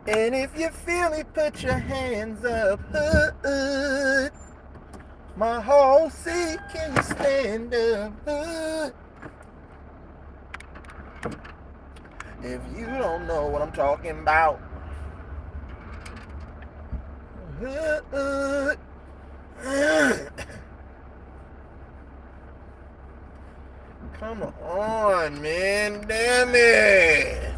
And if you feel it, put your hands up. My whole city, can you stand up? If you don't know what I'm talking about. Come on, man. Damn it.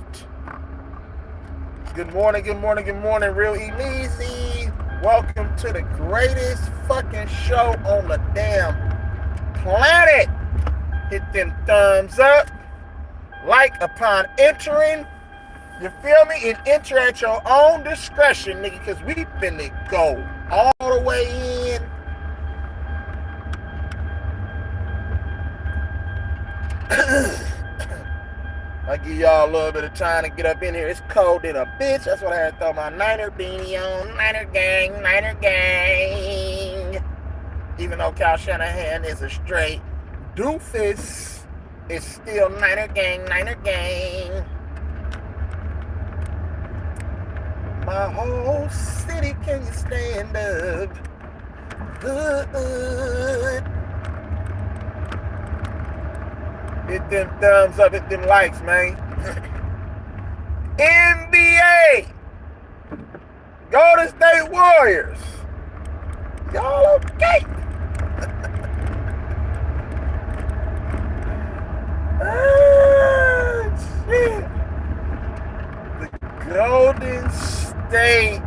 Good morning, good morning, good morning, real E-Leezy. Welcome to the greatest fucking show on the damn planet. Hit them thumbs up. Like upon entering. You feel me? And enter at your own discretion, nigga, because we finna go all the way in. I give y'all a little bit of time to get up in here. It's cold in a bitch. That's what I had to throw my Niner beanie on. Niner gang, Niner gang. Even though Kyle Shanahan is a straight doofus, it's still Niner gang, Niner gang. My whole city, can you stand up? Good. Hit them thumbs up, hit them likes, man. NBA. Golden State Warriors. Y'all okay? Shit. The Golden State.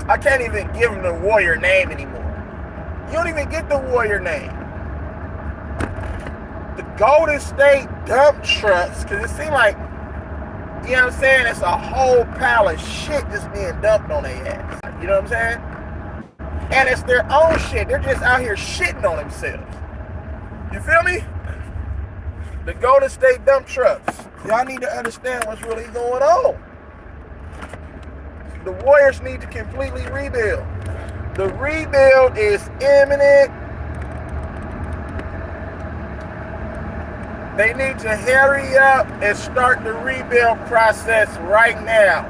I can't even give them the Warrior name anymore. You don't even get the Warrior name. The Golden State dump trucks, because it seems like, you know what I'm saying, it's a whole pile of shit just being dumped on their ass. You know what I'm saying? And it's their own shit. They're just out here shitting on themselves. You feel me? The Golden State dump trucks. Y'all need to understand what's really going on. The Warriors need to completely rebuild. The rebuild is imminent. They need to hurry up and start the rebuild process right now.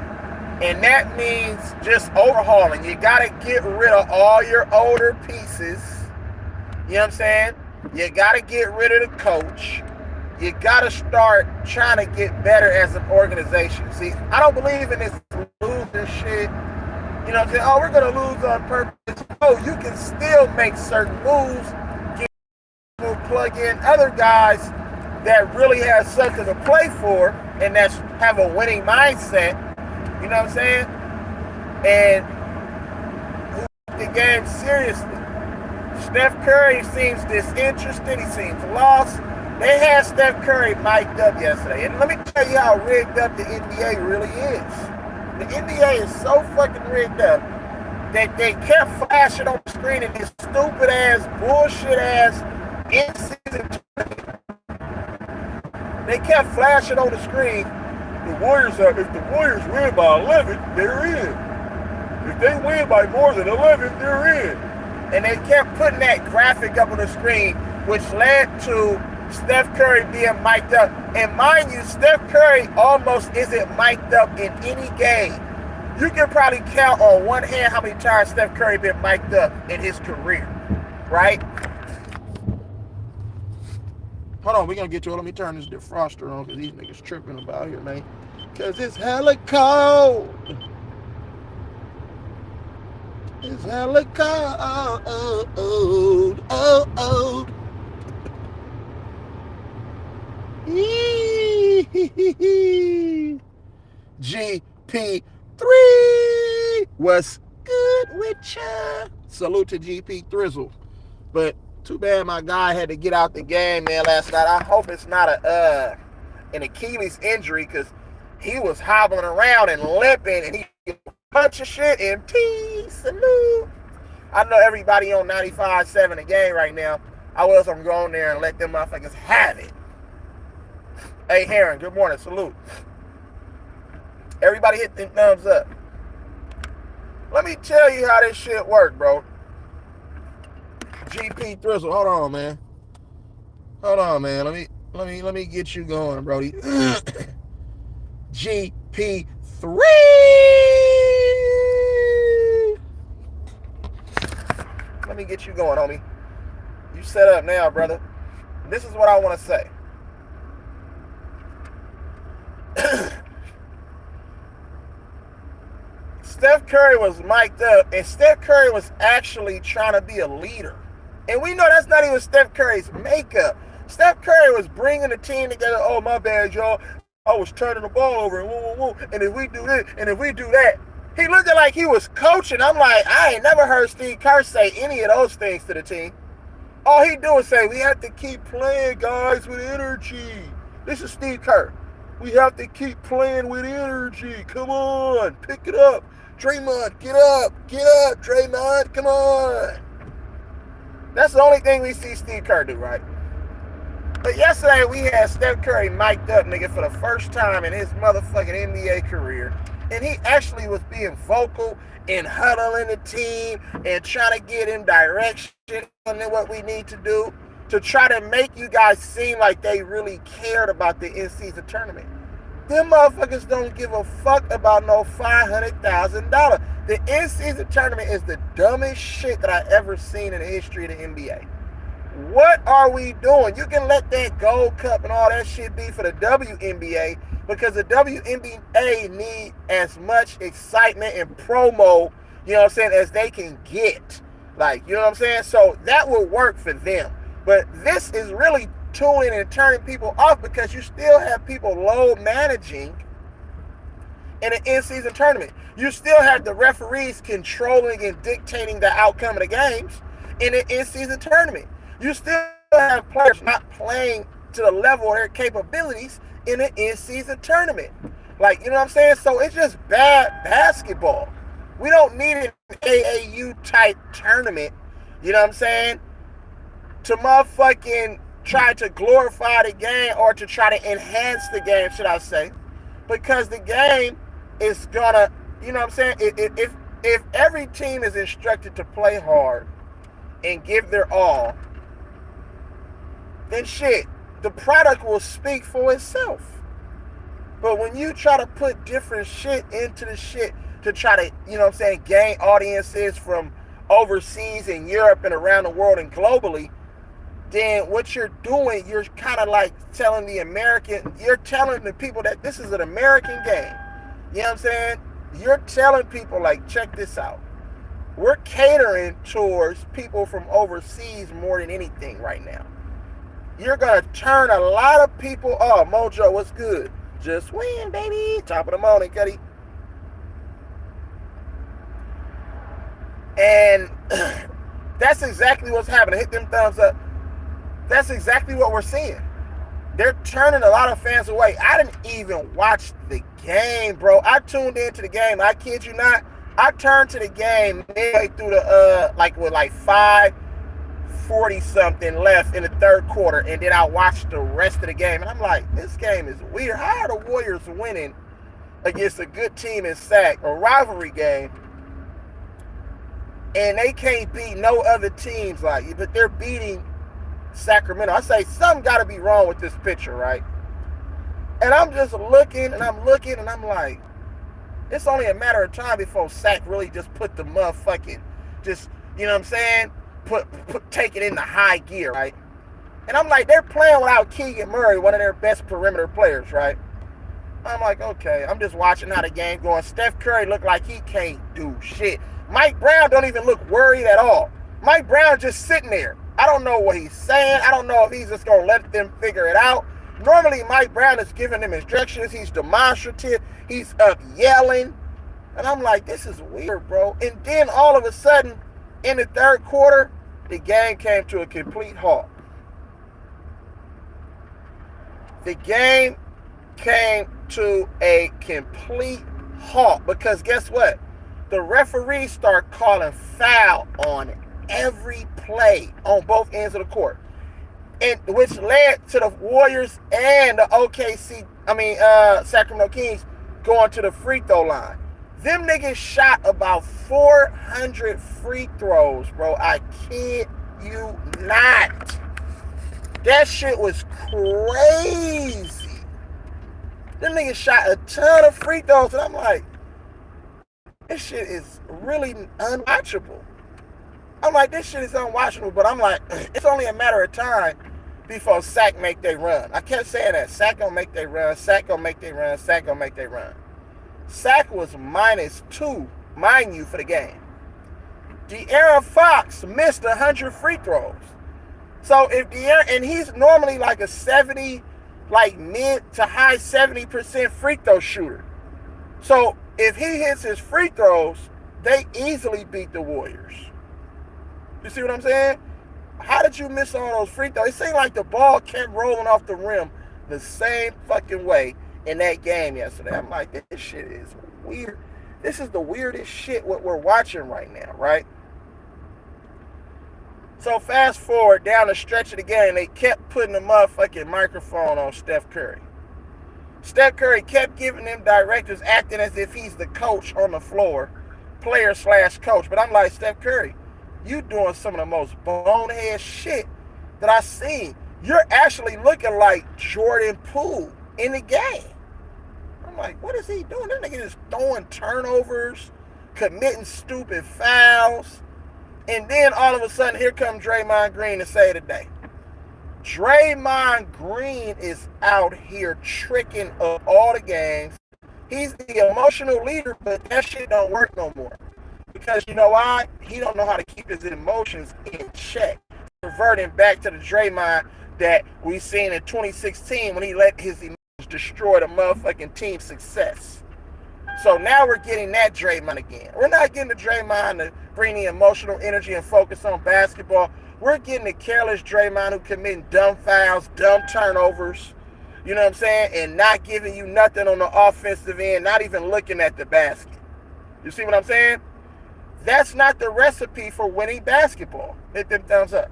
And that means just overhauling. You got to get rid of all your older pieces. You know what I'm saying? You got to get rid of the coach. You got to start trying to get better as an organization. See, I don't believe in this losing shit. You know what I'm saying? Oh, we're going to lose on purpose. Oh, you can still make certain moves. Plug in other guys that really have something to play for and that have a winning mindset. You know what I'm saying? And who took the game seriously. Steph Curry seems disinterested. He seems lost. They had Steph Curry mic'd up yesterday. And let me tell you how rigged up the NBA really is. The NBA is so fucking rigged up that they kept flashing on the screen in this stupid ass, bullshit ass in-season tournament. They kept flashing on the screen. The Warriors are, if the Warriors win by 11, they're in. If they win by more than 11, they're in. And they kept putting that graphic up on the screen, which led to Steph Curry being mic'd up. And mind you, Steph Curry almost isn't mic'd up in any game. You can probably count on one hand how many times Steph Curry been mic'd up in his career, right? Hold on, we're going to get to it. Let me turn this defroster on because these niggas tripping about here, man. Because it's hella cold. It's hella cold. GP3. What's good with ya? Salute to GP Thrizzle. But too bad my guy had to get out the game, man, last night. I hope it's not an Achilles injury because he was hobbling around and limping and he punching shit and salute. I know everybody on 95.7 the game right now. I was going to go on there and let them motherfuckers have it. Hey, Heron, good morning. Salute. Everybody hit them thumbs up. Let me tell you how this shit work, bro. GP Thrizzle, hold on, man. Hold on, man. Let me get you going, Brody. GP MP3. Let me get you going, homie. You set up now, brother. This is what I want to say. Steph Curry was mic'd up, and Steph Curry was actually trying to be a leader. And we know that's not even Steph Curry's makeup. Steph Curry was bringing the team together. Oh, my bad, y'all. I was turning the ball over, and woo, woo, woo. And if we do this, and if we do that. He looked like he was coaching. I'm like, I ain't never heard Steve Kerr say any of those things to the team. All he do is say, we have to keep playing, guys, with energy. This is Steve Kerr. We have to keep playing with energy. Come on, pick it up. Draymond, get up, Draymond, come on. That's the only thing we see Steve Kerr do, right? But yesterday we had Steph Curry mic'd up, nigga, for the first time in his motherfucking NBA career. And he actually was being vocal and huddling the team and trying to get in direction on what we need to do to try to make you guys seem like they really cared about the in-season tournament. Them motherfuckers don't give a fuck about no $500,000. The in-season tournament is the dumbest shit that I ever seen in the history of the NBA. What are we doing? You can let that Gold Cup and all that shit be for the WNBA because the WNBA need as much excitement and promo, you know what I'm saying, as they can get. Like, you know what I'm saying? So that will work for them. But this is really tuning and turning people off because you still have people low managing in an in-season tournament. You still have the referees controlling and dictating the outcome of the games in an in-season tournament. You still have players not playing to the level of their capabilities in an in-season tournament. Like, you know what I'm saying? So it's just bad basketball. We don't need an AAU type tournament, you know what I'm saying, to motherfucking try to glorify the game or to try to enhance the game, should I say, because the game is gonna, you know what I'm saying, if every team is instructed to play hard and give their all, then shit, the product will speak for itself. But when you try to put different shit into the shit to try to, you know what I'm saying, gain audiences from overseas in Europe and around the world and globally, then what you're doing, you're kind of like telling you're telling the people that this is an American game. You know what I'm saying? You're telling people, like, check this out. We're catering towards people from overseas more than anything right now. You're going to turn a lot of people off. Mojo, what's good? Just win, baby. Top of the morning, Cuddy. And that's exactly what's happening. Hit them thumbs up. That's exactly what we're seeing. They're turning a lot of fans away. I didn't even watch the game, bro. I tuned into the game. I kid you not. I turned to the game midway through the, with 5:40 something left in the third quarter, and then I watched the rest of the game. And I'm like, this game is weird. How are the Warriors winning against a good team in SAC, a rivalry game, and they can't beat no other teams but they're beating Sacramento? I say something got to be wrong with this picture, right? And I'm just looking, and I'm like, it's only a matter of time before Sac really just put the motherfucking, just, you know what I'm saying, take it into high gear, right? And I'm like, they're playing without Keegan Murray, one of their best perimeter players, right? I'm like, okay, I'm just watching how the game going. Steph Curry look like he can't do shit. Mike Brown don't even look worried at all. Mike Brown just sitting there. I don't know what he's saying. I don't know if he's just going to let them figure it out. Normally, Mike Brown is giving them instructions. He's demonstrative. He's up yelling. And I'm like, this is weird, bro. And then all of a sudden, in the third quarter, the game came to a complete halt. The game came to a complete halt because guess what? The referees start calling foul on every play on both ends of the court, and which led to the Warriors and the Sacramento Kings going to the free throw line. Them niggas shot about 400 free throws, bro. I kid you not. That shit was crazy. Them niggas shot a ton of free throws, and I'm like, this shit is really unwatchable. I'm like, this shit is unwatchable, but I'm like, it's only a matter of time before Sac make they run. I kept saying that. Sac gonna make they run, Sac gonna make they run, Sac gonna make they run. Sac was -2, mind you, for the game. De'Aaron Fox missed 100 free throws. So if De'Aaron, and he's normally like a 70, like mid to high 70% free throw shooter. So if he hits his free throws, they easily beat the Warriors. You see what I'm saying? How did you miss all those free throws? It seemed like the ball kept rolling off the rim the same fucking way in that game yesterday. I'm like, this shit is weird. This is the weirdest shit what we're watching right now, right? So fast forward down the stretch of the game, they kept putting the motherfucking microphone on Steph Curry. Steph Curry kept giving them directives, acting as if he's the coach on the floor, player/coach. But I'm like, Steph Curry, you doing some of the most bonehead shit that I've seen. You're actually looking like Jordan Poole in the game. I'm like, what is he doing? This nigga is throwing turnovers, committing stupid fouls. And then all of a sudden, here comes Draymond Green to save the day. Draymond Green is out here tricking up all the games. He's the emotional leader, but that shit don't work no more. Because you know why? He don't know how to keep his emotions in check. Reverting back to the Draymond that we seen in 2016 when he let his emotions destroy the motherfucking team's success. So now we're getting that Draymond again. We're not getting the Draymond to bring the emotional energy and focus on basketball. We're getting the careless Draymond who committing dumb fouls, dumb turnovers, you know what I'm saying, and not giving you nothing on the offensive end, not even looking at the basket. You see what I'm saying? That's not the recipe for winning basketball. Hit them thumbs up.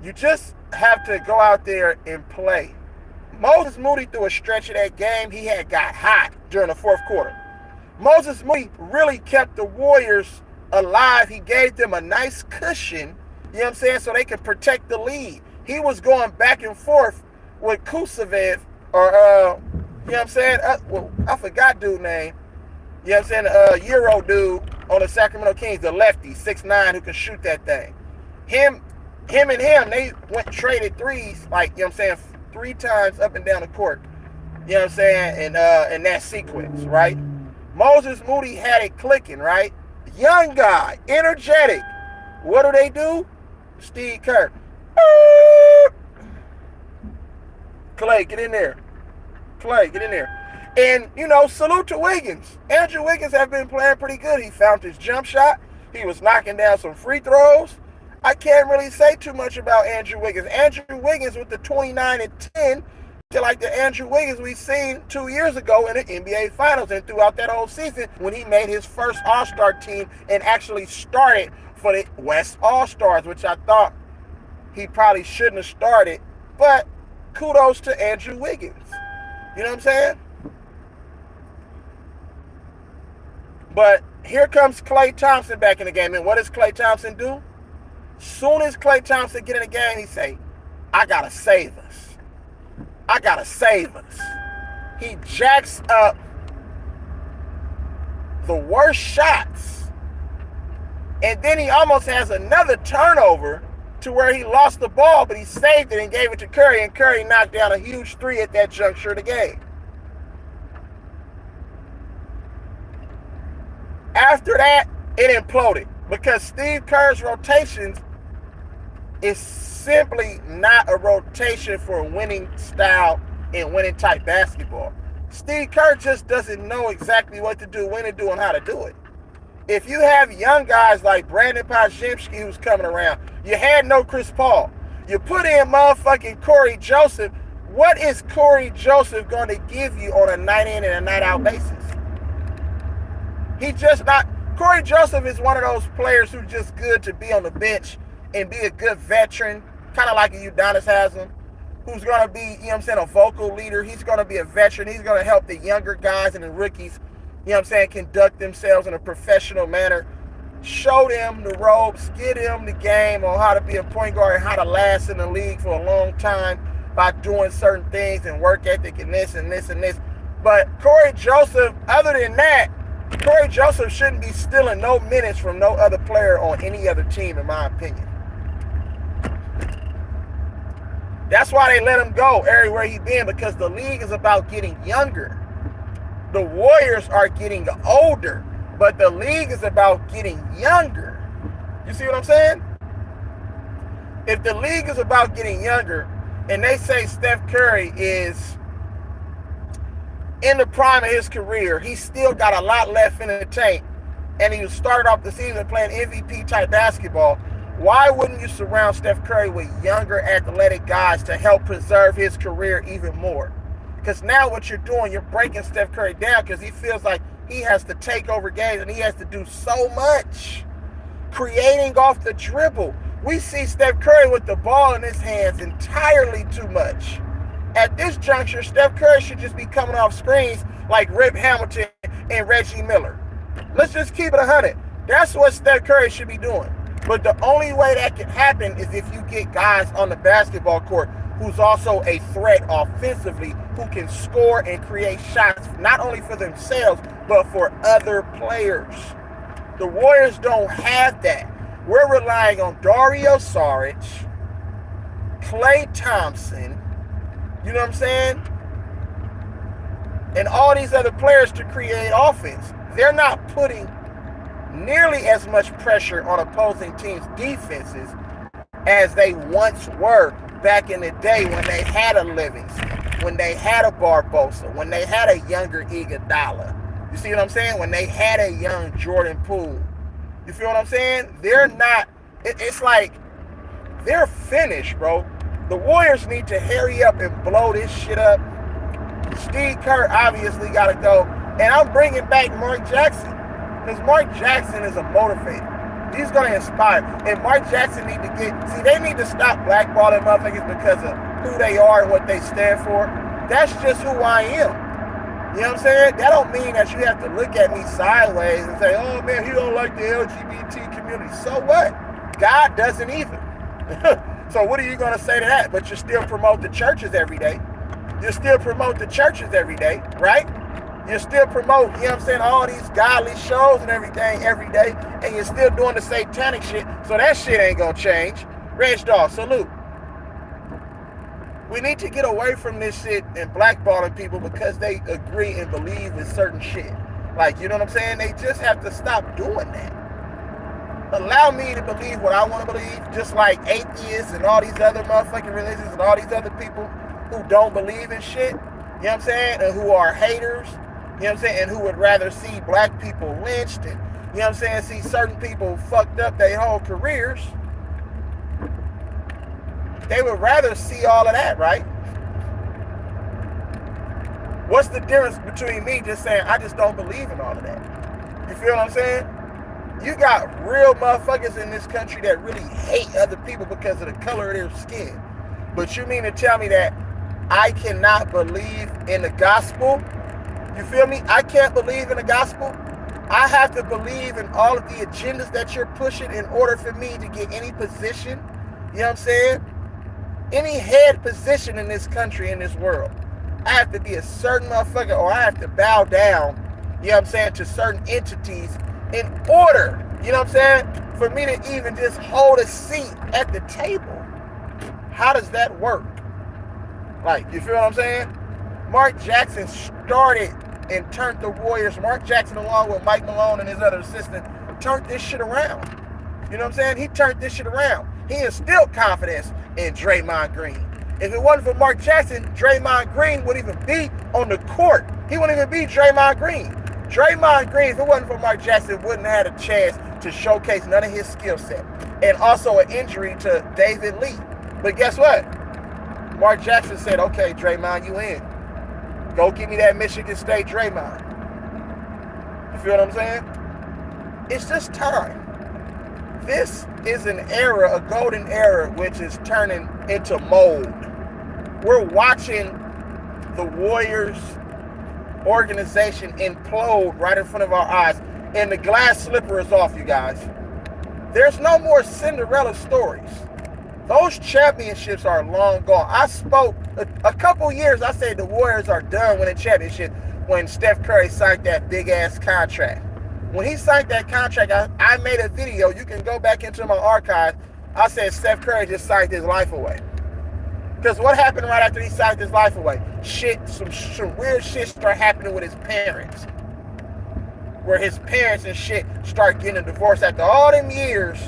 You just have to go out there and play. Moses Moody, through a stretch of that game, he had got hot during the fourth quarter. Moses Moody really kept the Warriors alive. He gave them a nice cushion, you know what I'm saying, so they could protect the lead. He was going back and forth with Kusavev, or, you know what I'm saying, well, I forgot dude's name, you know what I'm saying, Euro dude on the Sacramento Kings, the lefty, 6'9", who can shoot that thing. Him and him, they went traded threes, like, you know what I'm saying, 3 times up and down the court, you know what I'm saying, in that sequence, right? Moses Moody had it clicking, right? Young guy, energetic. What do? Steve Kerr. Clay, get in there. Clay, get in there. And, you know, salute to Wiggins. Andrew Wiggins has been playing pretty good. He found his jump shot. He was knocking down some free throws. I can't really say too much about Andrew Wiggins. Andrew Wiggins with the 29 and 10, like the Andrew Wiggins we seen 2 years ago in the NBA Finals and throughout that whole season when he made his first All-Star team and actually started for the West All-Stars, which I thought he probably shouldn't have started. But kudos to Andrew Wiggins. You know what I'm saying? But here comes Klay Thompson back in the game. And what does Klay Thompson do? Soon as Klay Thompson get in the game, he say, I gotta save us. I gotta save us. He jacks up the worst shots. And then he almost has another turnover to where he lost the ball, but he saved it and gave it to Curry, and Curry knocked down a huge 3 at that juncture of the game. After that, it imploded because Steve Kerr's rotations is simply not a rotation for a winning style and winning type basketball. Steve Kerr just doesn't know exactly what to do, when to do, and how to do it. If you have young guys like Brandon Podziemski who's coming around, you had no Chris Paul. You put in motherfucking Corey Joseph. What is Corey Joseph going to give you on a night in and a night out basis? He just not. Corey Joseph is one of those players who's just good to be on the bench and be a good veteran, kind of like a Udonis Haslem, who's going to be, you know what I'm saying, a vocal leader. He's going to be a veteran. He's going to help the younger guys and the rookies, you know what I'm saying, conduct themselves in a professional manner, show them the ropes, get them the game on how to be a point guard and how to last in the league for a long time by doing certain things and work ethic and this and this and this. But Corey Joseph, other than that, Corey Joseph shouldn't be stealing no minutes from no other player on any other team, in my opinion. That's why they let him go everywhere he been, because the league is about getting younger. The Warriors are getting older, but the league is about getting younger. You see what I'm saying? If the league is about getting younger, and they say Steph Curry is in the prime of his career, he's still got a lot left in the tank, and he started off the season playing MVP type basketball, why wouldn't you surround Steph Curry with younger athletic guys to help preserve his career even more? Because now what you're doing, you're breaking Steph Curry down, because he feels like he has to take over games and he has to do so much creating off the dribble. We see Steph Curry with the ball in his hands entirely too much. At this juncture, Steph Curry should just be coming off screens like Rip Hamilton and Reggie Miller. Let's just keep it 100. That's what Steph Curry should be doing. But the only way that can happen is if you get guys on the basketball court who's also a threat offensively, who can score and create shots, not only for themselves, but for other players. The Warriors don't have that. We're relying on Dario Saric, Klay Thompson, you know what I'm saying? And all these other players to create offense. They're not putting nearly as much pressure on opposing teams' defenses as they once were back in the day when they had a Livingston, when they had a Barbosa, when they had a younger Iguodala. You see what I'm saying? When they had a young Jordan Poole. You feel what I'm saying? They're not, it's like they're finished, bro. The Warriors need to hurry up and blow this shit up. Steve Kerr obviously got to go. And I'm bringing back Mark Jackson, because Mark Jackson is a motivator. He's going to inspire. And Mark Jackson need to they need to stop blackballing motherfuckers because of who they are and what they stand for. That's just who I am. You know what I'm saying? That don't mean that you have to look at me sideways and say, oh man, he don't like the LGBT community. So what? God doesn't either. So what are you going to say to that? But you still promote the churches every day. You still promote the churches every day, right? You still promote, you know what I'm saying, all these godly shows and everything every day, and you're still doing the satanic shit, so that shit ain't gonna change. Reg Dog, salute. We need to get away from this shit and blackballing people because they agree and believe in certain shit. Like, you know what I'm saying? They just have to stop doing that. Allow me to believe what I want to believe, just like atheists and all these other motherfucking religions and all these other people who don't believe in shit, you know what I'm saying, and who are haters, you know what I'm saying, and who would rather see black people lynched and, you know what I'm saying, see certain people fucked up their whole careers. They would rather see all of that, right? What's the difference between me just saying, I just don't believe in all of that? You feel what I'm saying? You got real motherfuckers in this country that really hate other people because of the color of their skin. But you mean to tell me that I cannot believe in the gospel? You feel me? I can't believe in the gospel. I have to believe in all of the agendas that you're pushing in order for me to get any position, you know what I'm saying? Any head position in this country, in this world. I have to be a certain motherfucker, or I have to bow down, you know what I'm saying, to certain entities in order, you know what I'm saying, for me to even just hold a seat at the table. How does that work? Like, you feel what I'm saying? Mark Jackson started and turned the Warriors. Mark Jackson, along with Mike Malone and his other assistant, turned this shit around. You know what I'm saying? He turned this shit around. He instilled confidence in Draymond Green. If it wasn't for Mark Jackson, Draymond Green wouldn't even be on the court. He wouldn't even be Draymond Green. Draymond Green, if it wasn't for Mark Jackson, wouldn't have had a chance to showcase none of his skill set. And also an injury to David Lee. But guess what? Mark Jackson said, okay, Draymond, you in. Go give me that Michigan State Draymond. You feel what I'm saying? It's just time. This is an era, a golden era, which is turning into mold. We're watching the Warriors organization implode right in front of our eyes. And the glass slipper is off, you guys. There's no more Cinderella stories. Those championships are long gone. I spoke A couple years, I said the Warriors are done winning championship when Steph Curry signed that big-ass contract. When he signed that contract, I made a video. You can go back into my archive. I said Steph Curry just signed his life away. Because what happened right after he signed his life away? Some weird shit started happening with his parents. Where his parents and shit start getting a divorce after all them years.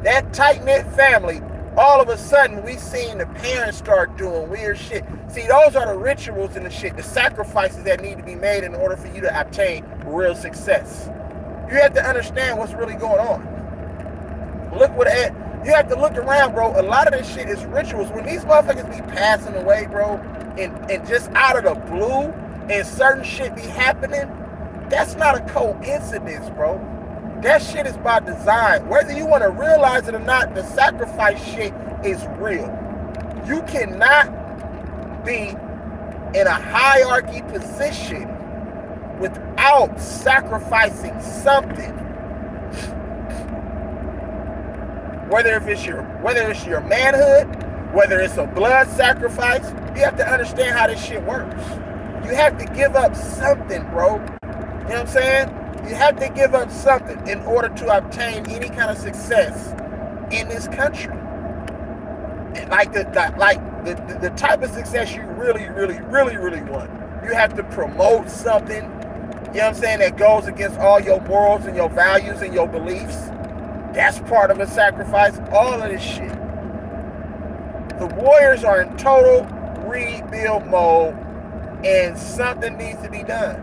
That tight-knit family, all of a sudden we seen the parents start doing weird shit. See, those are the rituals and the shit, the sacrifices that need to be made in order for you to obtain real success. You have to understand what's really going on. You have to look around, bro. A lot of this shit is rituals. When these motherfuckers be passing away, bro, and just out of the blue, and certain shit be happening, that's not a coincidence, bro. That shit is by design. Whether you want to realize it or not, the sacrifice shit is real. You cannot be in a hierarchy position without sacrificing something. Whether it's your manhood, whether it's a blood sacrifice, you have to understand how this shit works. You have to give up something, bro. You know what I'm saying? You have to give up something in order to obtain any kind of success in this country. Like the type of success you really want. You have to promote something, you know what I'm saying, that goes against all your morals and your values and your beliefs. That's part of a sacrifice. All of this shit. The Warriors are in total rebuild mode, and something needs to be done.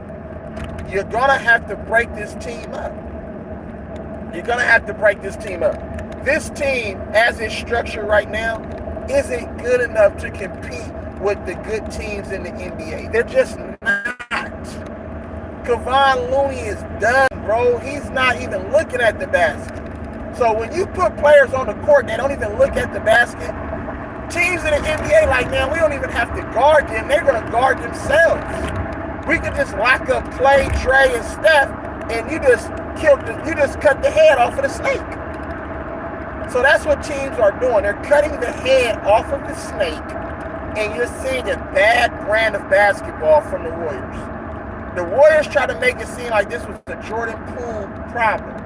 You're gonna have to break this team up. You're gonna have to break this team up. This team, as it's structured right now, isn't good enough to compete with the good teams in the NBA. They're just not. Kevon Looney is done, bro. He's not even looking at the basket. So when you put players on the court that don't even look at the basket, teams in the NBA like, man, we don't even have to guard them. They're going to guard themselves. We could just lock up Clay, Dre, and Steph, and you just cut the head off of the snake. So that's what teams are doing. They're cutting the head off of the snake, and you're seeing a bad brand of basketball from the Warriors. The Warriors try to make it seem like this was a Jordan Poole problem.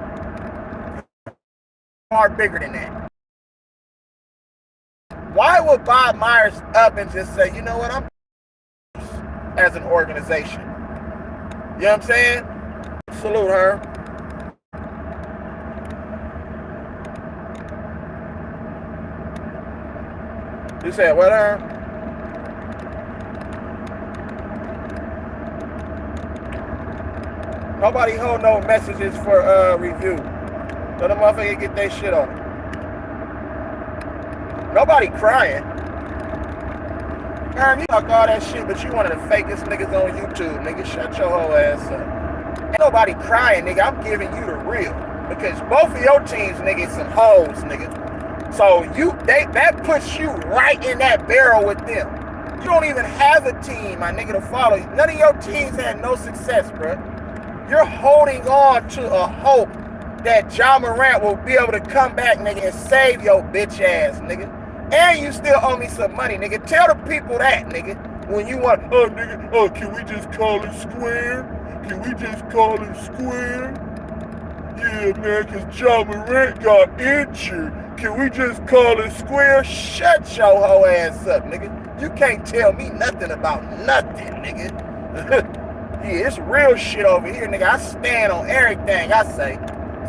Far bigger than that. Why would Bob Myers up and just say, you know what, I'm as an organization? You know what I'm saying? Salute her. You said what, her? Nobody hold no messages for review. Let them motherfucker get their shit on. Nobody crying. Herm, you talk all that shit, but you one of the fakest niggas on YouTube, nigga. Shut your whole ass up. Ain't nobody crying, nigga. I'm giving you the real. Because both of your teams, nigga, some hoes, nigga. So that puts you right in that barrel with them. You don't even have a team, my nigga, to follow you. None of your teams had no success, bro. You're holding on to a hope that Ja Morant will be able to come back, nigga, and save your bitch ass, nigga. And you still owe me some money, nigga. Tell the people that, nigga. When you want, oh, nigga, oh, can we just call it square? Can we just call it square? Yeah, man, because Ja Morant got injured. Can we just call it square? Shut your hoe ass up, nigga. You can't tell me nothing about nothing, nigga. Yeah, it's real shit over here, nigga. I stand on everything I say.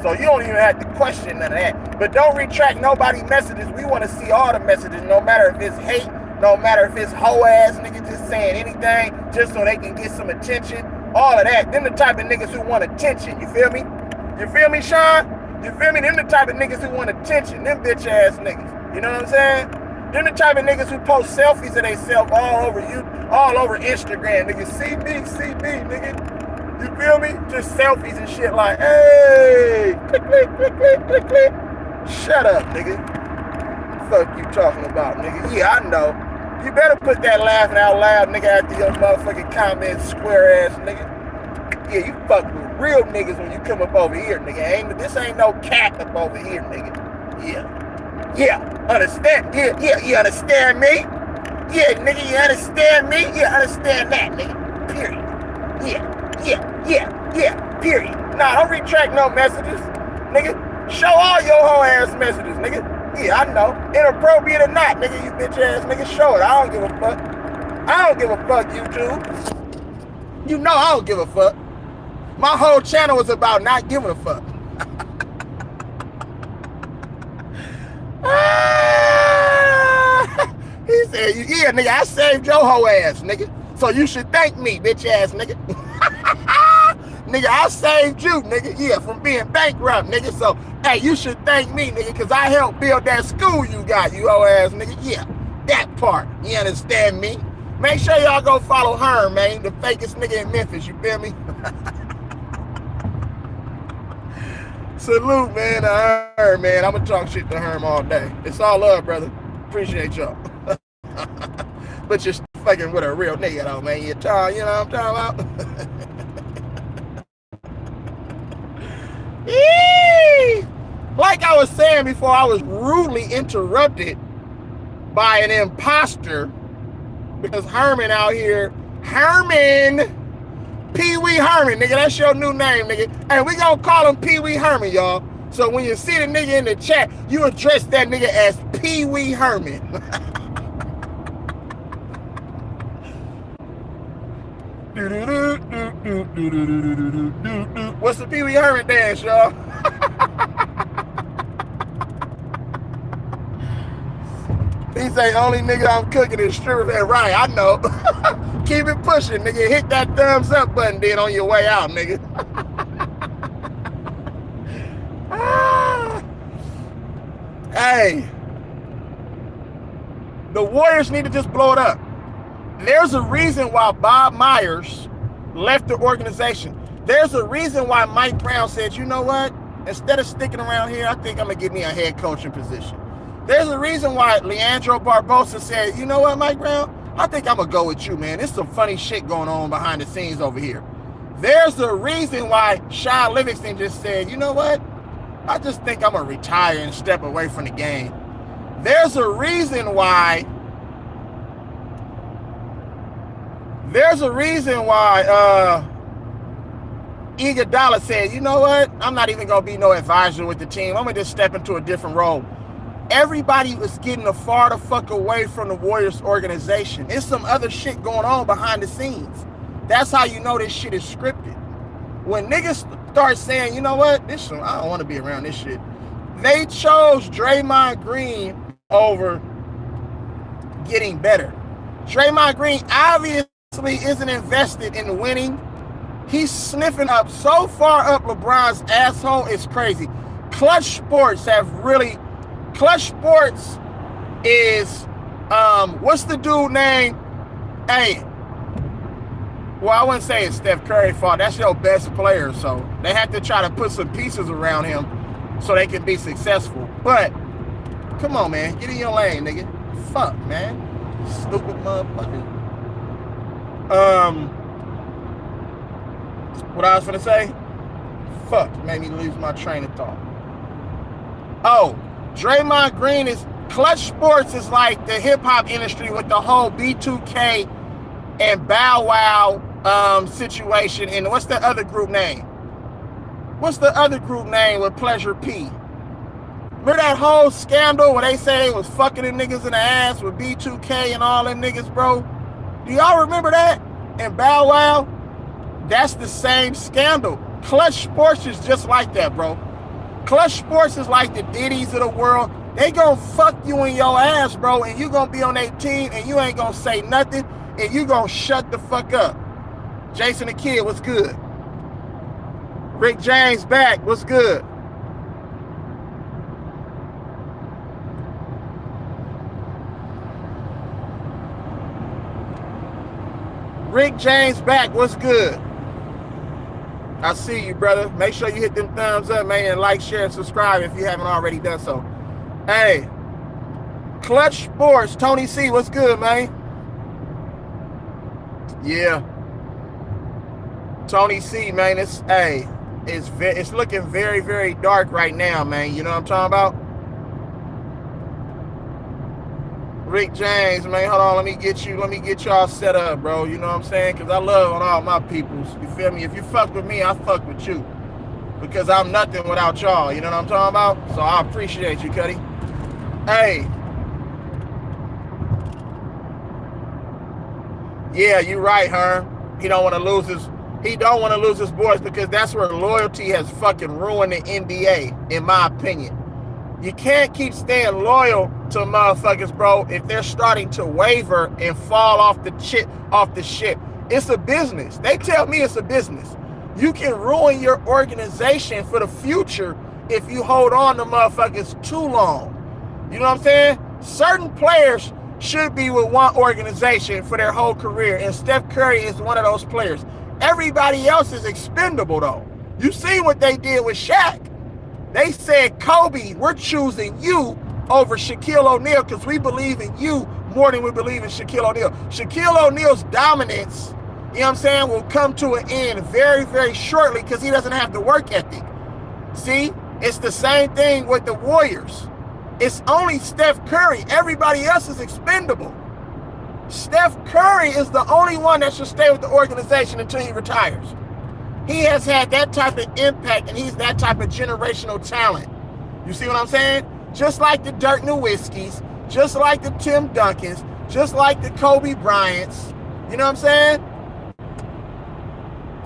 So you don't even have to question none of that. But don't retract nobody's messages. We want to see all the messages, no matter if it's hate, no matter if it's hoe-ass niggas just saying anything just so they can get some attention. All of that. Them the type of niggas who want attention. You feel me? You feel me, Sean? You feel me? Them the type of niggas who want attention. Them bitch-ass niggas. You know what I'm saying? Them the type of niggas who post selfies of themselves all over Instagram. Niggas, see me, nigga. You feel me? Just selfies and shit like, hey, click, click, click, click, click, click. Shut up, nigga. Fuck you talking about, nigga. Yeah, I know. You better put that laughing out loud, nigga, after your motherfucking comment, square ass, nigga. Yeah, you fuck with real niggas when you come up over here, nigga. This ain't no cat up over here, nigga. Yeah. Yeah, understand? Yeah, you understand me? Yeah, nigga, you understand me? You understand that, nigga. Period. Yeah, period. Nah, don't retract no messages, nigga. Show all your whole ass messages, nigga. Yeah, I know. Inappropriate or not, nigga, you bitch ass nigga, show it. I don't give a fuck. I don't give a fuck, YouTube. You know I don't give a fuck. My whole channel was about not giving a fuck. He said, yeah, nigga, I saved your whole ass, nigga. So you should thank me, bitch ass nigga. Nigga, I saved you, nigga. Yeah, from being bankrupt, nigga. So, hey, you should thank me, nigga, because I helped build that school you got, you whole ass nigga. Yeah, that part. You understand me? Make sure y'all go follow Herm, man, the fakest nigga in Memphis, you feel me? Salute, man, to Herm, man. I'm going to talk shit to Herm all day. It's all love, brother. Appreciate y'all. But you're fucking with a real nigga, though, man. You're tall, you know what I'm talking about? Like I was saying before, I was rudely interrupted by an imposter because Herman out here, Herman, Pee-wee Herman, nigga, that's your new name, nigga. And we gonna call him Pee-wee Herman, y'all. So when you see the nigga in the chat, you address that nigga as Pee-wee Herman. What's the Pee-wee Herman dance, y'all? He say, only nigga I'm cooking is stripper. Right, I know. Keep it pushing, nigga. Hit that thumbs up button then on your way out, nigga. Hey. The Warriors need to just blow it up. There's a reason why Bob Myers left the organization. There's a reason why Mike Brown said, you know what? Instead of sticking around here, I think I'm going to give me a head coaching position. There's a reason why Leandro Barbosa said, you know what, Mike Brown? I think I'm going to go with you, man. There's some funny shit going on behind the scenes over here. There's a reason why Sean Livingston just said, you know what? I just think I'm going to retire and step away from the game. There's a reason why Iguodala said, you know what? I'm not even going to be no advisor with the team. I'm going to just step into a different role. Everybody was getting far the fuck away from the Warriors organization. There's some other shit going on behind the scenes. That's how you know this shit is scripted. When niggas start saying, you know what? I don't want to be around this shit. They chose Draymond Green over getting better. Draymond Green obviously isn't invested in winning. He's sniffing up so far up LeBron's asshole, it's crazy. Clutch Sports is, what's the dude name? Hey, well, I wouldn't say it's Steph Curry's fault. That's your best player, so they have to try to put some pieces around him so they can be successful. But, come on, man. Get in your lane, nigga. Fuck, man. Stupid motherfucker. What I was gonna say? Fuck, made me lose my train of thought. Oh, Draymond Green is, Clutch Sports is like the hip-hop industry with the whole B2K and Bow Wow situation. And what's the other group name? What's the other group name with Pleasure P? Remember that whole scandal where they say they was fucking the niggas in the ass with B2K and all them niggas, bro? Do y'all remember that? And Bow Wow? That's the same scandal. Clutch Sports is just like that, bro. Clutch Sports is like the Diddy's of the world. They gonna fuck you in your ass, bro, and you gonna be on their team and you ain't gonna say nothing and you gonna shut the fuck up. Jason the Kid, what's good? Rick James back, what's good? Rick James back, what's good? I see you, brother. Make sure you hit them thumbs up, man, and like, share, and subscribe if you haven't already done so. Hey, Clutch Sports, Tony C, what's good, man? Yeah. Tony C, man, it's looking very, very dark right now, man. You know what I'm talking about? Rick James, man, hold on, let me get y'all set up, bro. You know what I'm saying? Because I love on all my peoples. You feel me? If you fuck with me, I fuck with you. Because I'm nothing without y'all. You know what I'm talking about? So I appreciate you, Cuddy. Hey. Yeah, you right, Herm. He don't want to lose his boys because that's where loyalty has fucking ruined the NBA, in my opinion. You can't keep staying loyal to motherfuckers, bro, if they're starting to waver and fall off the ship. It's a business. They tell me it's a business. You can ruin your organization for the future if you hold on to motherfuckers too long. You know what I'm saying? Certain players should be with one organization for their whole career, and Steph Curry is one of those players. Everybody else is expendable, though. You see what they did with Shaq. They said, Kobe, we're choosing you over Shaquille O'Neal because we believe in you more than we believe in Shaquille O'Neal. Shaquille O'Neal's dominance, you know what I'm saying, will come to an end very, very shortly because he doesn't have the work ethic. See, it's the same thing with the Warriors. It's only Steph Curry. Everybody else is expendable. Steph Curry is the only one that should stay with the organization until he retires. He has had that type of impact, and he's that type of generational talent. You see what I'm saying? Just like the Dirk Nowitzkis, just like the Tim Duncans, just like the Kobe Bryants. You know what I'm saying?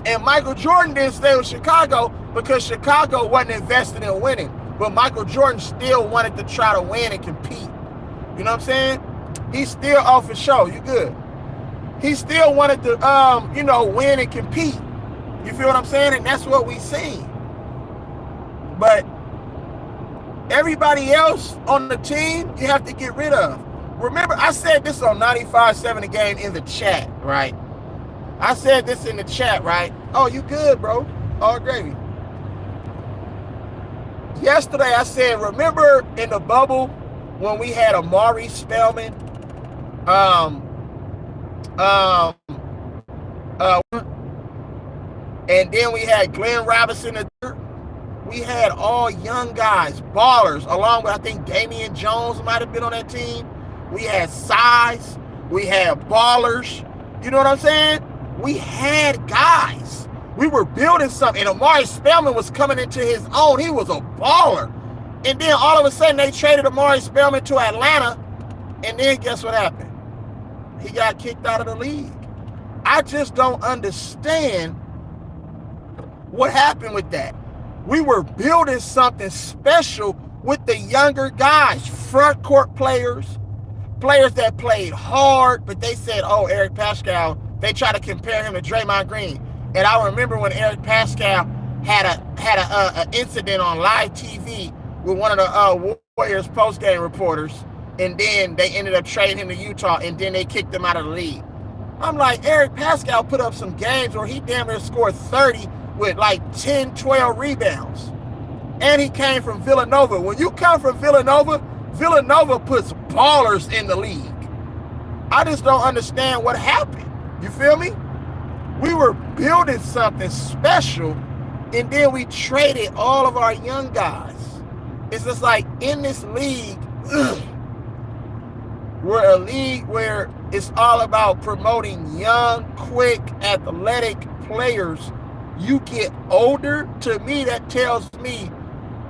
And Michael Jordan didn't stay with Chicago because Chicago wasn't invested in winning. But Michael Jordan still wanted to try to win and compete. You know what I'm saying? He's still off his show. You good? He still wanted to, win and compete. You feel what I'm saying? And that's what we seen. But everybody else on the team, you have to get rid of. Remember, I said this on 95.7 The Game in the chat, right? I said this in the chat, right? Oh, you good, bro? All gravy. Yesterday, I said, remember in the bubble when we had Amari Spellman? And then we had Glenn Robinson. We had all young guys, ballers, along with, I think, Damian Jones might have been on that team. We had size. We had ballers. You know what I'm saying? We had guys. We were building something. And Amari Spellman was coming into his own. He was a baller. And then all of a sudden, they traded Amari Spellman to Atlanta. And then guess what happened? He got kicked out of the league. I just don't understand what happened with that. We were building something special with the younger guys, front court players that played hard, but they said, oh, Eric Pascal, they try to compare him to Draymond Green. And I remember when Eric Pascal had a incident on live TV with one of the Warriors post-game reporters, and then they ended up trading him to Utah, and then they kicked him out of the league. I'm like, Eric Pascal put up some games where he damn near scored 30 with like 10, 12 rebounds. And he came from Villanova. When you come from Villanova, Villanova puts ballers in the league. I just don't understand what happened. You feel me? We were building something special, and then we traded all of our young guys. It's just like in this league, we're a league where it's all about promoting young, quick, athletic players. You get older, to me, that tells me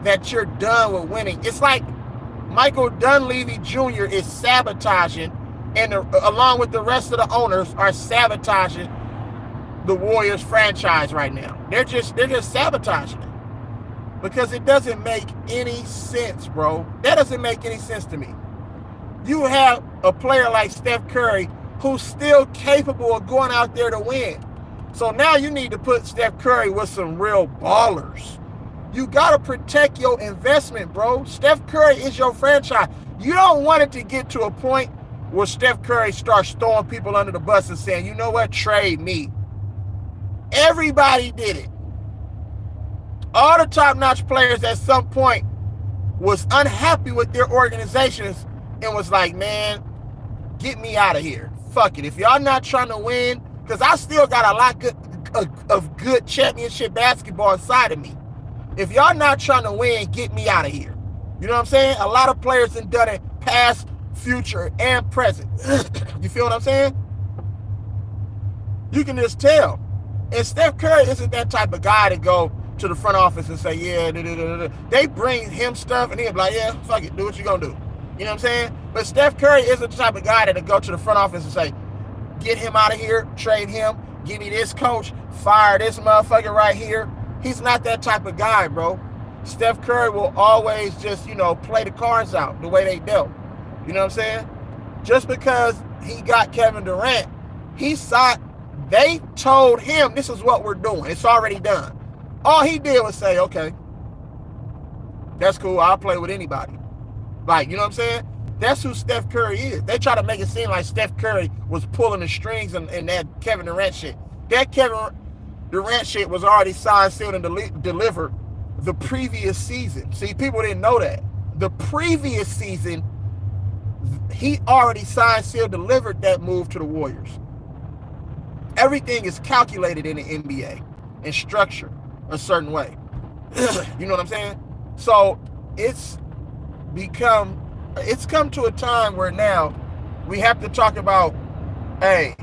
that you're done with winning. It's like Michael Dunleavy Jr. is sabotaging, and along with the rest of the owners are sabotaging the Warriors franchise right now. They're just sabotaging it because it doesn't make any sense, bro. That doesn't make any sense to me. You have a player like Steph Curry who's still capable of going out there to win. So now you need to put Steph Curry with some real ballers. You got to protect your investment, bro. Steph Curry is your franchise. You don't want it to get to a point where Steph Curry starts throwing people under the bus and saying, you know what, trade me. Everybody did it. All the top-notch players at some point was unhappy with their organizations and was like, man, get me out of here. Fuck it. If y'all not trying to win, because I still got a lot of good championship basketball inside of me. If y'all not trying to win, get me out of here. You know what I'm saying? A lot of players have done it past future, and present. You feel what I'm saying? You can just tell. And Steph Curry isn't that type of guy to go to the front office and say, yeah, da, da, da, da. They bring him stuff and he'll be like, yeah, fuck it, do what you gonna do. You know what I'm saying? But Steph Curry isn't the type of guy that to go to the front office and say, get him out of here, trade him, give me this coach, fire this motherfucker right here. He's not that type of guy, bro. Steph Curry will always just, play the cards out the way they dealt. You know what I'm saying? Just because he got Kevin Durant, they told him this is what we're doing. It's already done. All he did was say, okay, that's cool. I'll play with anybody. Like, you know what I'm saying? That's who Steph Curry is. They try to make it seem like Steph Curry was pulling the strings in that Kevin Durant shit. That Kevin Durant shit was already signed, sealed, and delivered the previous season. See, people didn't know that. The previous season, he already signed, sealed, delivered that move to the Warriors. Everything is calculated in the NBA and structured a certain way. You know what I'm saying? So it's come to a time where now we have to talk about, hey,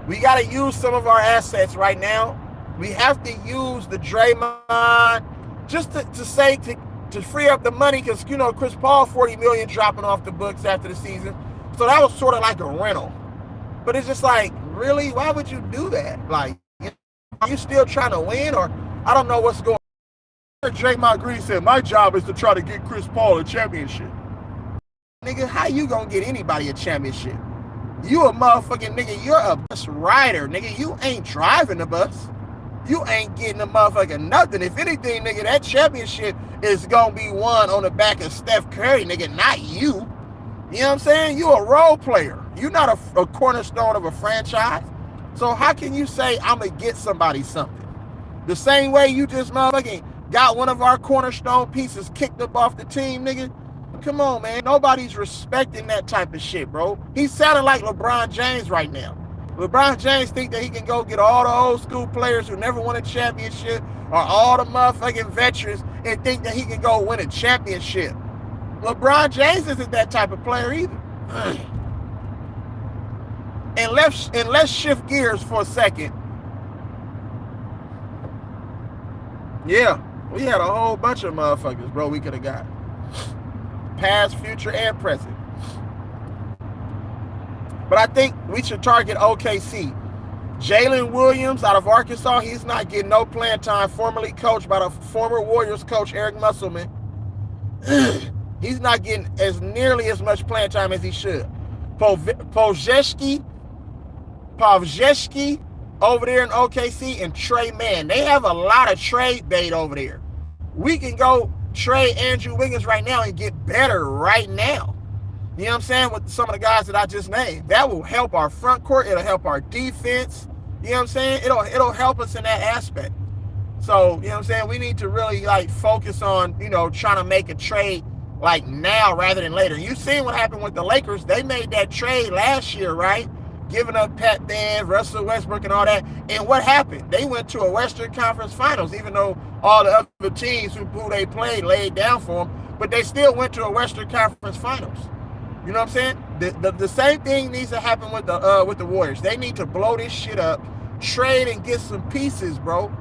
we got to use some of our assets right now. We have to use the Draymond just to free up the money, because Chris Paul $40 million dropping off the books after the season. So that was sort of like a rental. But it's just like, really, why would you do that? Like, are you still trying to win, or I don't know what's going on. Draymond Green said, my job is to try to get Chris Paul a championship. Nigga, how you gonna get anybody a championship? You a motherfucking nigga, you're a bus rider, nigga. You ain't driving the bus. You ain't getting a motherfucking nothing. If anything, nigga, that championship is gonna be won on the back of Steph Curry, nigga, not you. You know what I'm saying? You a role player. You're not a cornerstone of a franchise. So how can you say I'm gonna get somebody something? The same way you just motherfucking got one of our cornerstone pieces kicked up off the team, nigga. Come on, man. Nobody's respecting that type of shit, bro. He's sounding like LeBron James right now. LeBron James think that he can go get all the old school players who never won a championship, or all the motherfucking veterans, and think that he can go win a championship. LeBron James isn't that type of player either. And let's shift gears for a second. Yeah, we had a whole bunch of motherfuckers, bro, we could have got. Past, future, and present. But I think we should target OKC. Jalen Williams out of Arkansas, he's not getting no playing time, formerly coached by the former Warriors coach Eric Musselman. He's not getting nearly as much playing time as he should. Pavlovsky over there in OKC, and Trey Mann. They have a lot of trade bait over there. We can go trade Andrew Wiggins right now and get better right now. You know what I'm saying? With some of the guys that I just named. That will help our front court. It'll help our defense. You know what I'm saying? It'll help us in that aspect. So, you know what I'm saying? We need to really focus on, trying to make a trade like now rather than later. You seen what happened with the Lakers. They made that trade last year, right? Giving up Pat Bev, Russell Westbrook, and all that. And what happened? They went to a Western Conference Finals, even though all the other teams who they played laid down for them, but they still went to a Western Conference Finals. You know what I'm saying? The same thing needs to happen with the Warriors. They need to blow this shit up, trade and get some pieces, bro.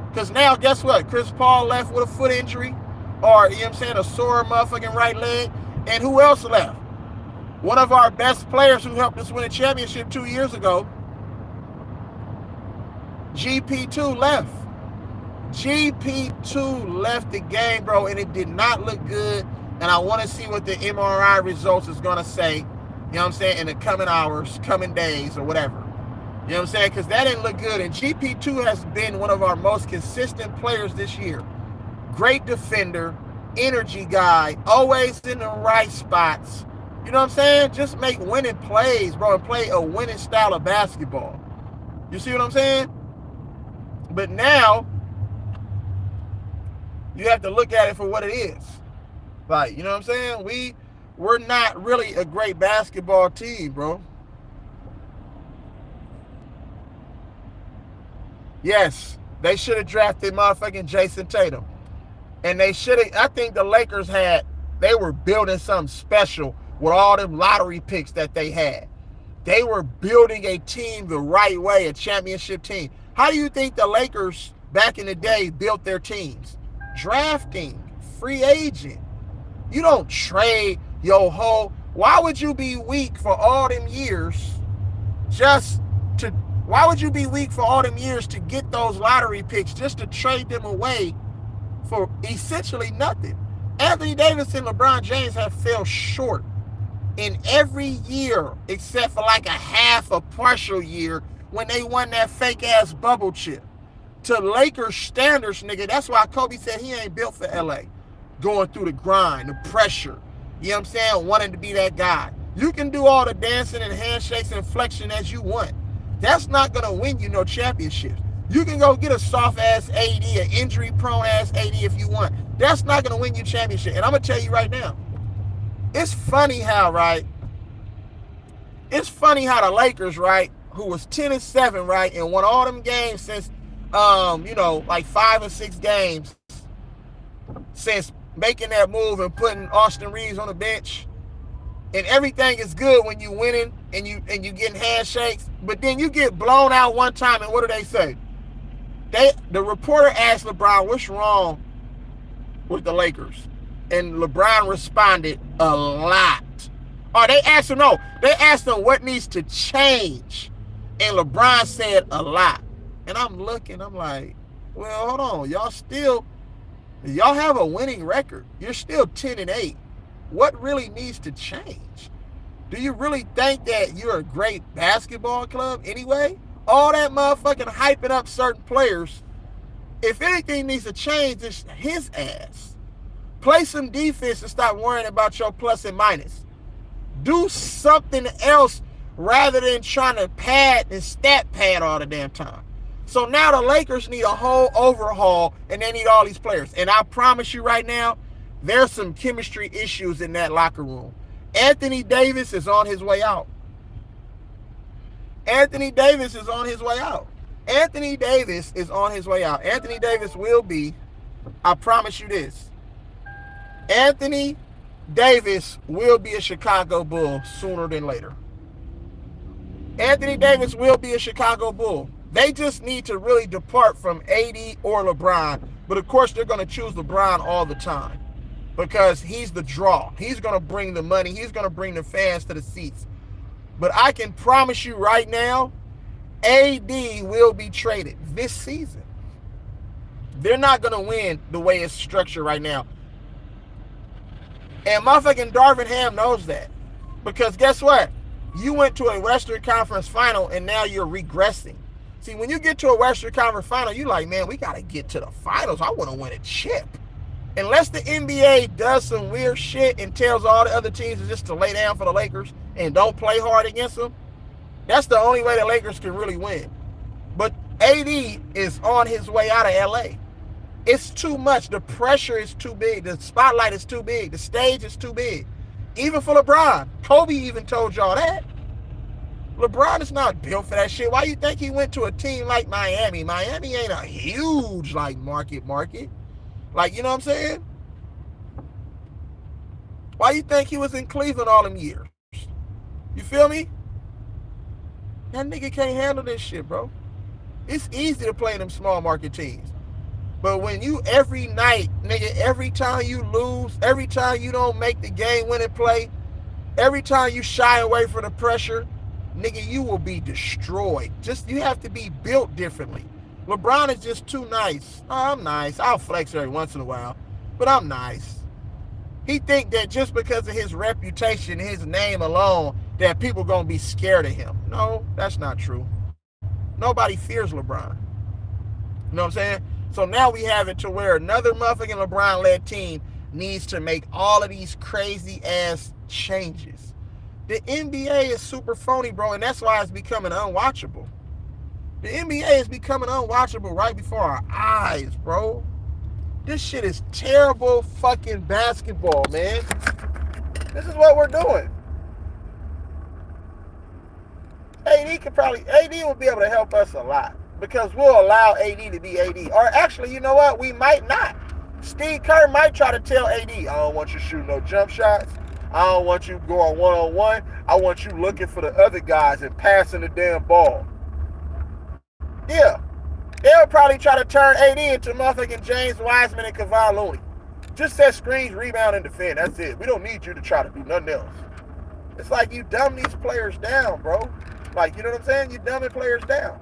Because now, guess what? Chris Paul left with a foot injury, or, you know what I'm saying, a sore motherfucking right leg. And who else left? One of our best players who helped us win a championship 2 years ago, GP2 left. GP2 left the game, bro, and it did not look good. And I want to see what the MRI results is going to say, you know what I'm saying, in the coming hours, coming days, or whatever. You know what I'm saying? Because that didn't look good. And GP2 has been one of our most consistent players this year. Great defender, energy guy, always in the right spots. You know what I'm saying? Just make winning plays, bro, and play a winning style of basketball. You see what I'm saying? But now, you have to look at it for what it is. Like, you know what I'm saying? We're not really a great basketball team, bro. Yes, they should have drafted motherfucking Jason Tatum. And they should have, I think the Lakers they were building something special with all them lottery picks that they had. They were building a team the right way, a championship team. How do you think the Lakers back in the day built their teams? Drafting, free agent. You don't trade your whole. Why would you be weak for all them years just to. Why would you be weak for all them years to get those lottery picks just to trade them away for essentially nothing? Anthony Davis and LeBron James have fell short in every year except for like a half a partial year when they won that fake ass bubble chip. To Lakers standards, nigga, that's why Kobe said he ain't built for LA. Going through the grind, the pressure, you know what I'm saying, wanting to be that guy. You can do all the dancing and handshakes and flexion as you want. That's not gonna win you no championships. You can go get a soft ass AD, an injury prone ass AD if you want. That's not gonna win you championship. And I'm gonna tell you right now, it's funny how, right? It's funny how the Lakers, right, who was 10-7, right, and won all them games since, like 5 or 6 games since making that move and putting Austin Reeves on the bench. And everything is good when you winning and you getting handshakes, but then you get blown out one time, and what do they say? The reporter asked LeBron, what's wrong with the Lakers? And LeBron responded, a lot. Oh, they asked him what needs to change. And LeBron said, a lot. And I'm looking, I'm like, well, hold on. Y'all have a winning record. You're still 10-8. What really needs to change? Do you really think that you're a great basketball club anyway? All that motherfucking hyping up certain players, if anything needs to change, it's his ass. Play some defense and stop worrying about your plus and minus. Do something else rather than trying to pad and stat pad all the damn time. So now the Lakers need a whole overhaul, and they need all these players. And I promise you right now, there's some chemistry issues in that locker room. Anthony Davis is on his way out. Anthony Davis is on his way out. Anthony Davis is on his way out. Anthony Davis will be, I promise you this, Anthony Davis will be a Chicago Bull sooner than later. Anthony Davis will be a Chicago Bull. They just need to really depart from AD or LeBron. But of course, they're going to choose LeBron all the time because he's the draw. He's going to bring the money. He's going to bring the fans to the seats. But I can promise you right now, AD will be traded this season. They're not going to win the way it's structured right now. And motherfucking Darvin Ham knows that. Because guess what? You went to a Western Conference final and now you're regressing. See, when you get to a Western Conference final, you're like, man, we got to get to the finals. I want to win a chip. Unless the NBA does some weird shit and tells all the other teams just to lay down for the Lakers and don't play hard against them, that's the only way the Lakers can really win. But AD is on his way out of LA. It's too much. The pressure is too big. The spotlight is too big. The stage is too big. Even for LeBron. Kobe even told y'all that. LeBron is not built for that shit. Why you think he went to a team like Miami? Miami ain't a huge, like, market. Like, you know what I'm saying? Why you think he was in Cleveland all them years? You feel me? That nigga can't handle this shit, bro. It's easy to play in them small market teams. But when you every night, nigga, every time you lose, every time you don't make the game-winning play, every time you shy away from the pressure, nigga, you will be destroyed. You have to be built differently. LeBron is just too nice. Oh, I'm nice. I'll flex every once in a while, but I'm nice. He think that just because of his reputation, his name alone, that people gonna be scared of him. No, that's not true. Nobody fears LeBron. You know what I'm saying? So now we have it to where another motherfucking LeBron-led team needs to make all of these crazy ass changes. The NBA is super phony, bro, and that's why it's becoming unwatchable. The NBA is becoming unwatchable right before our eyes, bro. This shit is terrible fucking basketball, man. This is what we're doing. AD will be able to help us a lot because we'll allow AD to be AD. Or actually, you know what? We might not. Steve Kerr might try to tell AD, I don't want you shooting no jump shots. I don't want you going one-on-one. I want you looking for the other guys and passing the damn ball. Yeah. They'll probably try to turn AD into motherfucking James Wiseman and Kevon Looney. Just set screens, rebound, and defend. That's it. We don't need you to try to do nothing else. It's like you dumb these players down, bro. Like, you know what I'm saying? You dumbing players down.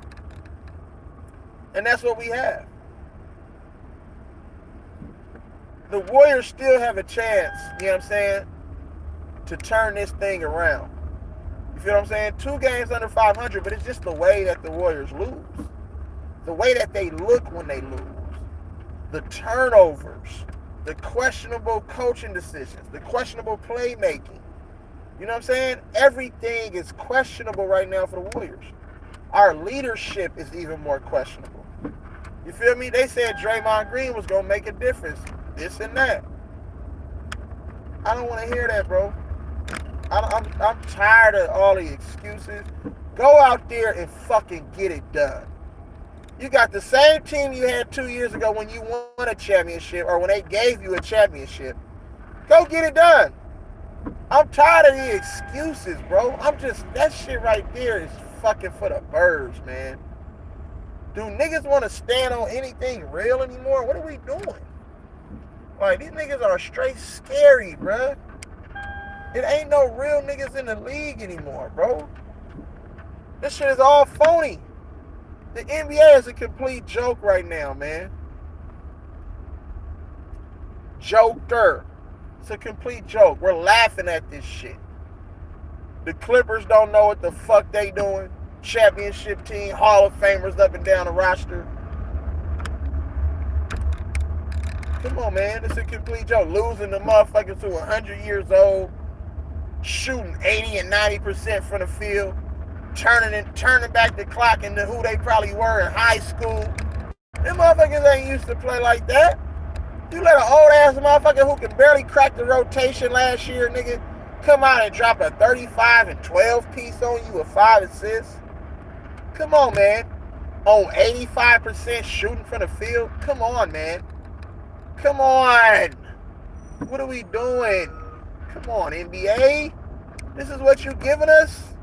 And that's what we have. The Warriors still have a chance, you know what I'm saying, to turn this thing around. You feel what I'm saying? 2 games under 500, but it's just the way that the Warriors lose. The way that they look when they lose. The turnovers. The questionable coaching decisions. The questionable playmaking. You know what I'm saying? Everything is questionable right now for the Warriors. Our leadership is even more questionable. You feel me? They said Draymond Green was going to make a difference. This and that. I don't want to hear that, bro. I'm tired of all the excuses. Go out there and fucking get it done. You got the same team you had 2 years ago when you won a championship or when they gave you a championship. Go get it done. I'm tired of the excuses, bro. That shit right there is fucking for the birds, man. Do niggas want to stand on anything real anymore? What are we doing? Like, these niggas are straight scary, bro. It ain't no real niggas in the league anymore, bro. This shit is all phony. The NBA is a complete joke right now, man. Joker. It's a complete joke. We're laughing at this shit. The Clippers don't know what the fuck they doing. Championship team, Hall of Famers up and down the roster. Come on, man. It's a complete joke. Losing the motherfuckers who 100 years old, shooting 80 and 90% from the field, turning back the clock into who they probably were in high school. Them motherfuckers ain't used to play like that. You let an old ass motherfucker who can barely crack the rotation last year, nigga, come out and drop a 35 and 12 piece on you with 5 assists. Come on, man. On 85% shooting from the field. Come on, man. Come on. What are we doing? Come on, NBA. This is what you giving us?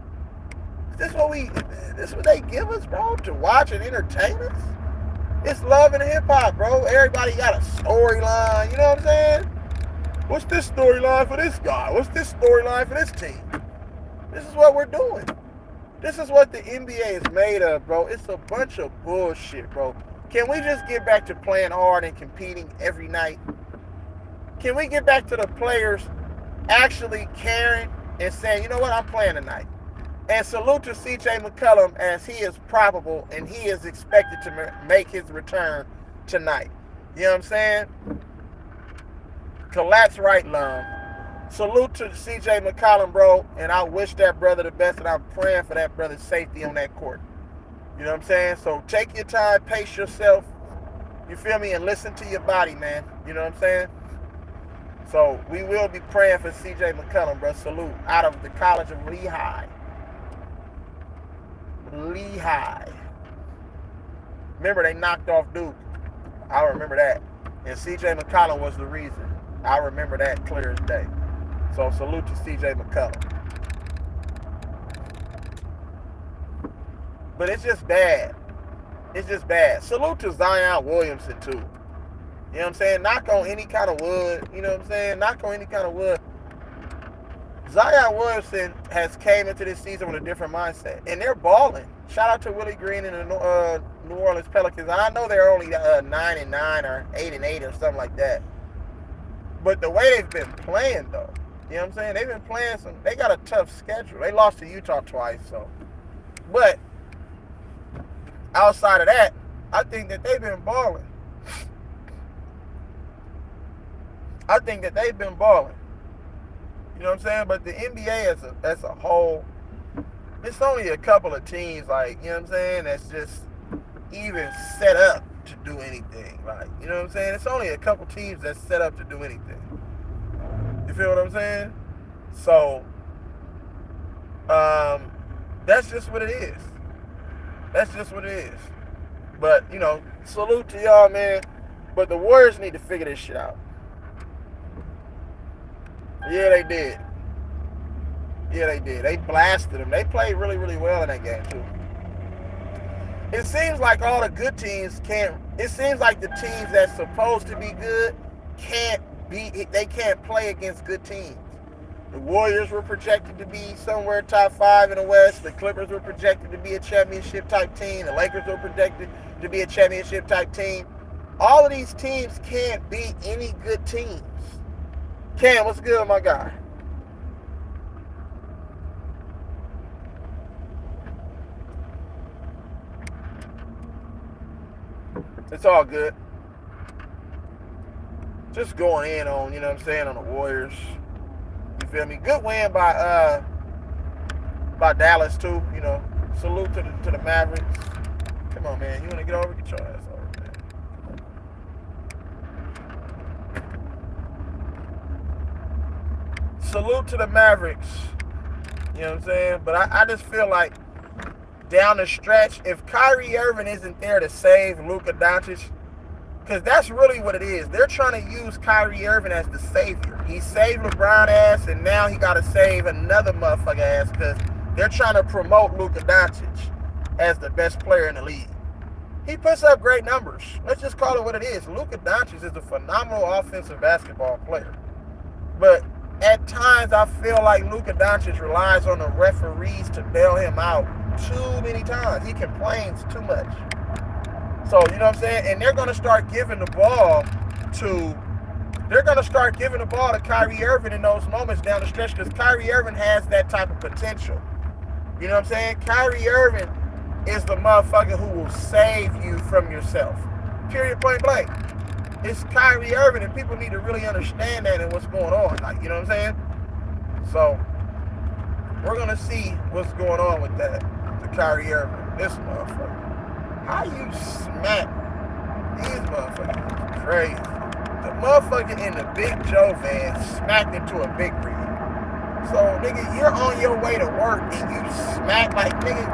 This what they give us, bro, to watch and entertain us? It's love and hip hop, bro. Everybody got a storyline, you know what I'm saying? What's this storyline for this guy? What's this storyline for this team? This is what we're doing. This is what the NBA is made of, bro. It's a bunch of bullshit, bro. Can we just get back to playing hard and competing every night? Can we get back to the players actually caring and saying, you know what, I'm playing tonight? And salute to CJ McCollum as he is probable and he is expected to make his return tonight. You know what I'm saying? Collapse right, Lum. Salute to CJ McCollum, bro, and I wish that brother the best, and I'm praying for that brother's safety on that court. You know what I'm saying? So take your time, pace yourself, you feel me, and listen to your body, man. You know what I'm saying? So we will be praying for CJ McCollum, bro. Salute. Out of the College of Lehigh. Lehigh. Remember, they knocked off Duke. I remember that. And CJ McCollum was the reason. I remember that clear as day. So salute to CJ McCollum. But it's just bad. It's just bad. Salute to Zion Williamson, too. You know what I'm saying? Knock on any kind of wood. You know what I'm saying? Knock on any kind of wood. Zion Williamson has came into this season with a different mindset. And they're balling. Shout out to Willie Green and the New Orleans Pelicans. I know they're only 9-9 or 8-8 or something like that. But the way they've been playing, though, you know what I'm saying? They've been playing they got a tough schedule. They lost to Utah twice, so. But outside of that, I think that they've been balling. I think that they've been balling. You know what I'm saying? But the NBA as a whole, it's only a couple of teams, like, you know what I'm saying, that's just even set up to do anything. Like, you know what I'm saying? It's only a couple teams that's set up to do anything. You feel what I'm saying? So, that's just what it is. That's just what it is. But, you know, salute to y'all, man. But the Warriors need to figure this shit out. Yeah, they did. Yeah, they did. They blasted them. They played really, really well in that game too. It seems like all the good teams can't. It seems like the teams that's supposed to be good can't be. They can't play against good teams. The Warriors were projected to be somewhere top 5 in the West. The Clippers were projected to be a championship type team. The Lakers were projected to be a championship type team. All of these teams can't beat any good teams. Cam, what's good, my guy? It's all good. Just going in on, you know what I'm saying, on the Warriors. You feel me? Good win by Dallas too. You know, salute to the Mavericks. Come on, man. You want to get over? Get your ass over, man. Salute to the Mavericks. You know what I'm saying? But I just feel like down the stretch, if Kyrie Irving isn't there to save Luka Doncic, because that's really what it is. They're trying to use Kyrie Irving as the savior. He saved LeBron ass, and now he got to save another motherfucker ass because they're trying to promote Luka Doncic as the best player in the league. He puts up great numbers. Let's just call it what it is. Luka Doncic is a phenomenal offensive basketball player. But at times, I feel like Luka Doncic relies on the referees to bail him out too many times. He complains too much. So, you know what I'm saying? And they're going to start giving the ball to Kyrie Irving in those moments down the stretch because Kyrie Irving has that type of potential. You know what I'm saying? Kyrie Irving is the motherfucker who will save you from yourself. Period, point blank. It's Kyrie Irving, and people need to really understand that and what's going on. Like, you know what I'm saying? So, we're going to see what's going on with that. The Kyrie Irving. This motherfucker. How you smack these motherfuckers is crazy. The motherfucker in the Big Joe van smacked into a big rig. So, nigga, you're on your way to work and you smack like, nigga,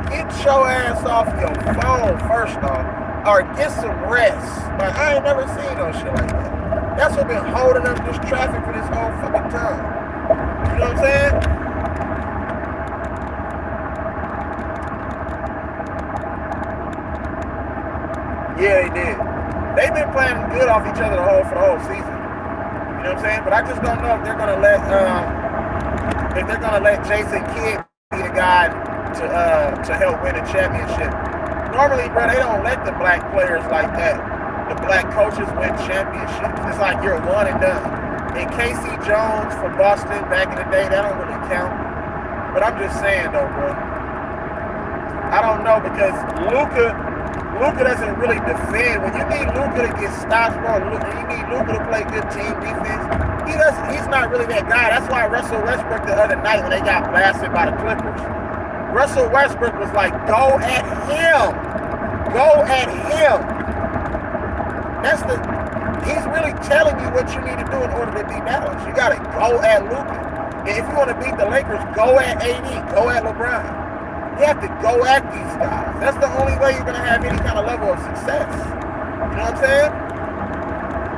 get your ass off your phone first off, or get some rest. Like, I ain't never seen no shit like that. That's what been holding up this traffic for this whole fucking time. You know what I'm saying? Yeah, they did. They've been playing good off each other for the whole season. You know what I'm saying? But I just don't know if they're gonna let Jason Kidd be the guy to help win a championship. Normally, bro, they don't let the black players like that, the black coaches win championships. It's like you're one and done. And Casey Jones from Boston back in the day, that don't really count. But I'm just saying though, bro. I don't know because Luka doesn't really defend. When you need Luka to get stops, bro, you need Luka to play good team defense. He's not really that guy. That's why Russell Westbrook the other night when they got blasted by the Clippers, Russell Westbrook was like, go at him. Go at him. He's really telling you what you need to do in order to beat Dallas. You got to go at Luka. And if you want to beat the Lakers, go at AD. Go at LeBron. You have to go at these guys. That's the only way you're going to have any kind of level of success. You know what I'm saying?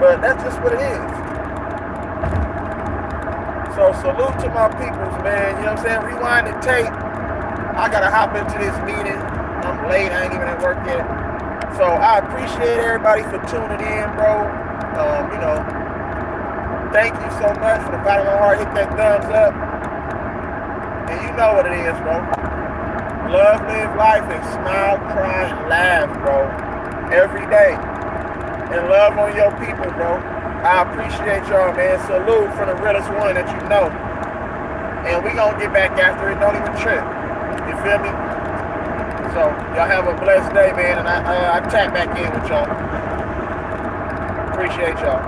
But that's just what it is. So salute to my peoples, man. You know what I'm saying? Rewind the tape. I got to hop into this meeting. I'm late. I ain't even at work yet. So I appreciate everybody for tuning in, bro. You know, thank you so much. From the bottom of my heart, hit that thumbs up. And you know what it is, bro. Love, live life, and smile, cry, and laugh, bro. Every day. And love on your people, bro. I appreciate y'all, man. Salute from the realest one that you know. And we gonna get back after it. Don't even trip. You feel me? So, y'all have a blessed day, man. And I tap back in with y'all. Appreciate y'all.